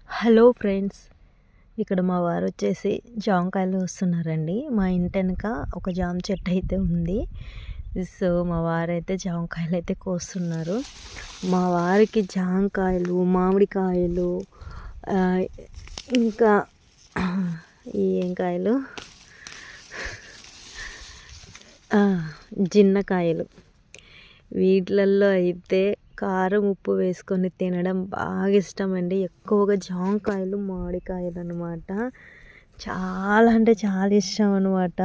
Hello friends, ఇక్కడ మా వారు వచ్చేసి జామకాయలు వస్తున్నారండి. మా ఇంటి వెనక ఒక జామ చెట్టు అయితే ఉంది. సో మా వారైతే జామకాయలు అయితే కోస్తున్నారు. మా వారికి జామకాయలు, మామిడికాయలు, ఇంకా ఏం కాయలు, జిన్నకాయలు, వీటిలల్లో అయితే కారం ఉప్పు వేసుకొని తినడం బాగా ఇష్టం అండి. ఎక్కువగా జామకాయలు, మామిడికాయలు అనమాట. చాలా అంటే చాలా ఇష్టం అనమాట.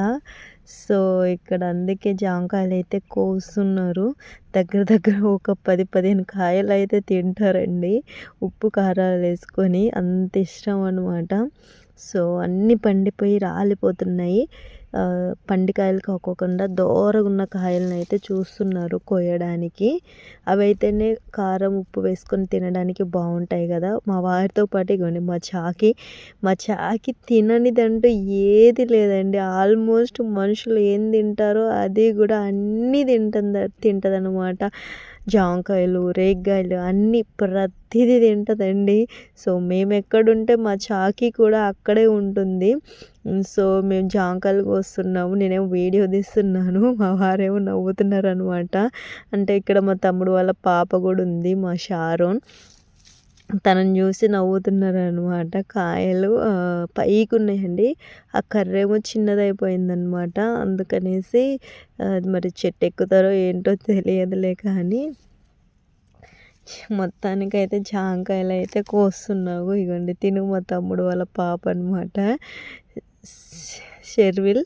సో ఇక్కడ అందుకే జామకాయలు అయితే కోస్తున్నారు. దగ్గర దగ్గర ఒక 10-15 కాయలు అయితే తింటారండి ఉప్పు కారాలు వేసుకొని. అంత ఇష్టం అనమాట. సో అన్నీ పండిపోయి రాలిపోతున్నాయి. పండికాయలు కాకోకుండా దూరంగా ఉన్న కాయలను అయితే చూస్తున్నారు కోయడానికి. అవి అయితేనే కారం ఉప్పు వేసుకొని తినడానికి బాగుంటాయి కదా. మా వారితో పాటు ఇవ్వండి మా చాకి తిననిదంటూ ఏది లేదండి. ఆల్మోస్ట్ మనుషులు ఏం తింటారో అది కూడా అన్నీ తింటుంది అనమాట. జామకాయలు, రేగ్గాయలు అన్నీ ప్రతిదీ తింటుందండి. సో మేము ఎక్కడుంటే మా చాకి కూడా అక్కడే ఉంటుంది. సో మేము జామకాయలు కోస్తున్నాము, నేనేమో వీడియో తీస్తున్నాను, మా వారేమో నవ్వుతున్నారు అనమాట. అంటే ఇక్కడ మా తమ్ముడు వాళ్ళ పాప కూడా ఉంది, మా షారోన్. తనని చూసి నవ్వుతున్నారు అనమాట. కాయలు పైకి ఉన్నాయండి, ఆ కర్రేమో చిన్నదైపోయిందనమాట. అందుకనేసి మరి చెట్టు ఎక్కుతారో ఏంటో తెలియదులే, కానీ మొత్తానికైతే జామకాయలు అయితే కోస్తున్నావు. ఇగోండి తిను మా తమ్ముడు వాళ్ళ పాప అనమాట, షెర్విల్.